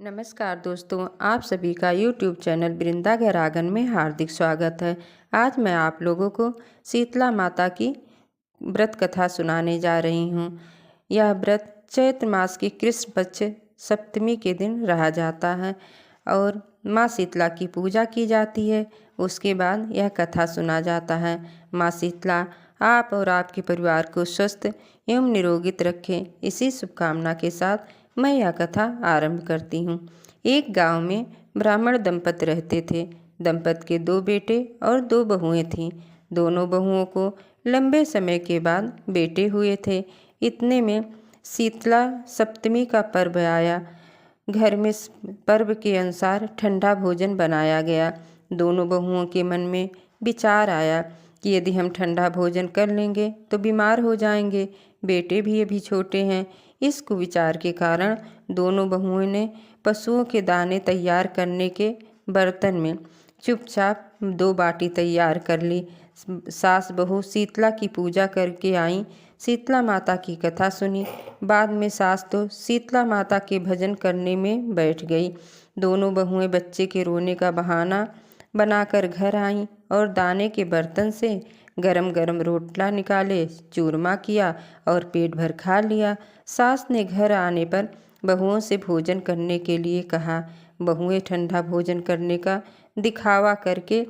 नमस्कार दोस्तों, आप सभी का YouTube चैनल वृंदा घर आंगन में हार्दिक स्वागत है। आज मैं आप लोगों को शीतला माता की व्रत कथा सुनाने जा रही हूँ। यह व्रत चैत्र मास की कृष्ण पक्ष सप्तमी के दिन रहा जाता है और माँ शीतला की पूजा की जाती है। उसके बाद यह कथा सुना जाता है। माँ शीतला आप और आपके परिवार को स्वस्थ एवं निरोगित रखें, इसी शुभकामना के साथ मैं यह कथा आरंभ करती हूँ। एक गांव में ब्राह्मण दंपति रहते थे। दंपति के 2 बेटे और 2 बहुएं थीं। दोनों बहुओं को लंबे समय के बाद बेटे हुए थे। इतने में शीतला सप्तमी का पर्व आया। घर में पर्व के अनुसार ठंडा भोजन बनाया गया। दोनों बहुओं के मन में विचार आया कि यदि हम ठंडा भोजन कर लेंगे तो बीमार हो जाएंगे। बेटे भी अभी छोटे हैं। इस कुविचार के कारण दोनों बहुओं ने पशुओं के दाने तैयार करने के बर्तन में चुपचाप 2 बाटी तैयार कर ली। सास बहू शीतला की पूजा करके आई। शीतला माता की कथा सुनी। बाद में सास तो शीतला माता के भजन करने में बैठ गई। दोनों बहुएं बच्चे के रोने का बहाना बनाकर घर आईं और दाने के बर्तन से गरम गरम रोटला निकाले, चूरमा किया और पेट भर खा लिया। सास ने घर आने पर बहुओं से भोजन करने के लिए कहा। बहुएं ठंडा भोजन करने का दिखावा करके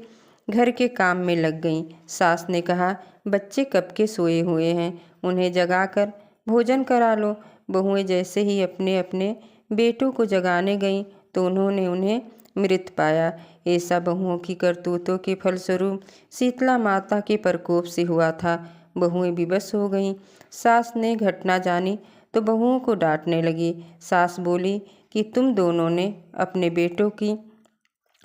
घर के काम में लग गईं। सास ने कहा, बच्चे कब के सोए हुए हैं, उन्हें जगाकर भोजन करा लो। बहुएं जैसे ही अपने अपने बेटों को जगाने गईं तो उन्होंने उन्हें मृत पाया। ऐसा बहुओं की करतूतों के फलस्वरूप शीतला माता के प्रकोप से हुआ था। बहुएं विवश हो गईं। सास ने घटना जानी तो बहुओं को डांटने लगी। सास बोली कि तुम दोनों ने अपने बेटों की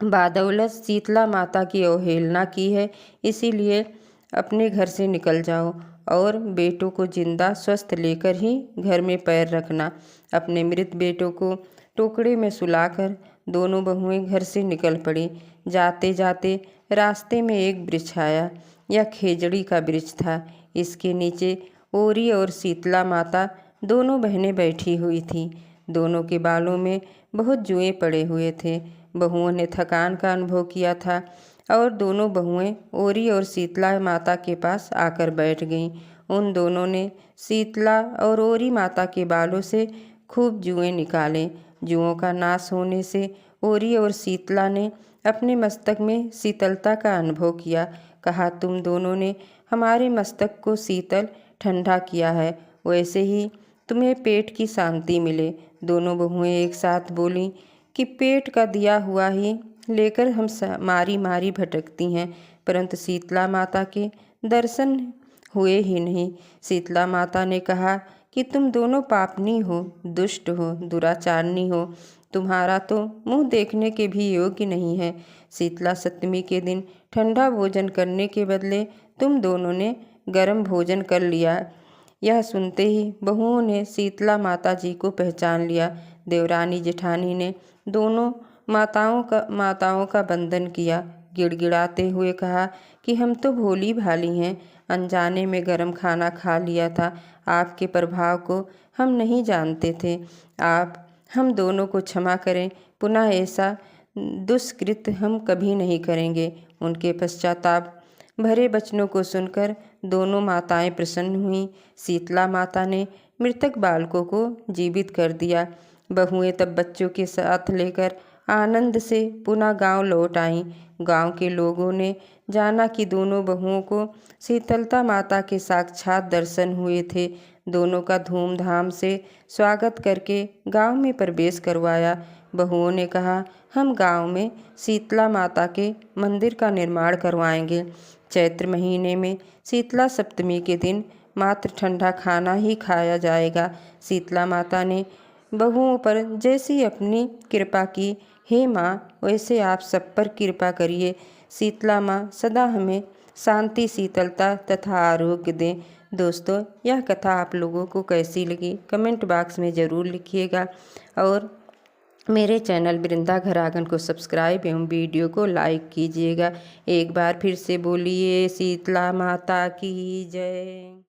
बादौलत शीतला माता की अवहेलना की है, इसीलिए अपने घर से निकल जाओ और बेटों को जिंदा स्वस्थ लेकर ही घर में पैर रखना। अपने मृत बेटों को टोकरे में सुलाकर दोनों बहुएं घर से निकल पड़ी। जाते जाते रास्ते में एक वृक्ष आया। यह खेजड़ी का वृक्ष था। इसके नीचे ओरी और शीतला माता दोनों बहनें बैठी हुई थीं। दोनों के बालों में बहुत जुएं पड़े हुए थे। बहुओं ने थकान का अनुभव किया था और दोनों बहुएं ओरी और शीतला माता के पास आकर बैठ गईं। उन दोनों ने शीतला और ओरी माता के बालों से खूब जुएं निकाले। जुओं का नाश होने से ओरी और शीतला ने अपने मस्तक में शीतलता का अनुभव किया। कहा, तुम दोनों ने हमारे मस्तक को शीतल ठंडा किया है, वैसे ही तुम्हें पेट की शांति मिले। दोनों बहुएं एक साथ बोलीं कि पेट का दिया हुआ ही लेकर हम मारी मारी भटकती हैं, परंतु शीतला माता के दर्शन हुए ही नहीं। शीतला माता ने कहा कि तुम दोनों पापनी हो, दुष्ट हो, दुराचारनी हो। तुम्हारा तो मुंह देखने के भी योग्य नहीं है। शीतला सप्तमी के दिन ठंडा भोजन करने के बदले तुम दोनों ने गर्म भोजन कर लिया। यह सुनते ही बहुओं ने शीतला माता जी को पहचान लिया। देवरानी जेठानी ने दोनों माताओं का वंदन किया। गिड़गिड़ाते हुए कहा कि हम तो भोली भाली हैं, अनजाने में गर्म खाना खा लिया था। आपके प्रभाव को हम नहीं जानते थे। आप हम दोनों को क्षमा करें, पुनः ऐसा दुष्कृत हम कभी नहीं करेंगे। उनके पश्चाताप भरे वचनों को सुनकर दोनों माताएं प्रसन्न हुईं। शीतला माता ने मृतक बालकों को जीवित कर दिया। बहुएं तब बच्चों के साथ लेकर आनंद से पुनः गांव लौट आईं। गांव के लोगों ने जाना कि दोनों बहुओं को शीतलता माता के साक्षात दर्शन हुए थे। दोनों का धूमधाम से स्वागत करके गांव में प्रवेश करवाया। बहुओं ने कहा, हम गांव में शीतला माता के मंदिर का निर्माण करवाएंगे। चैत्र महीने में शीतला सप्तमी के दिन मात्र ठंडा खाना ही खाया जाएगा। शीतला माता ने बहुओं पर जैसी अपनी कृपा की, हे माँ, वैसे आप सब पर कृपा करिए। शीतला माँ सदा हमें शांति, शीतलता तथा आरोग्य दें। दोस्तों, यह कथा आप लोगों को कैसी लगी कमेंट बॉक्स में ज़रूर लिखिएगा और मेरे चैनल वृंदा घर आंगन को सब्सक्राइब एवं वीडियो को लाइक कीजिएगा। एक बार फिर से बोलिए शीतला माता की जय।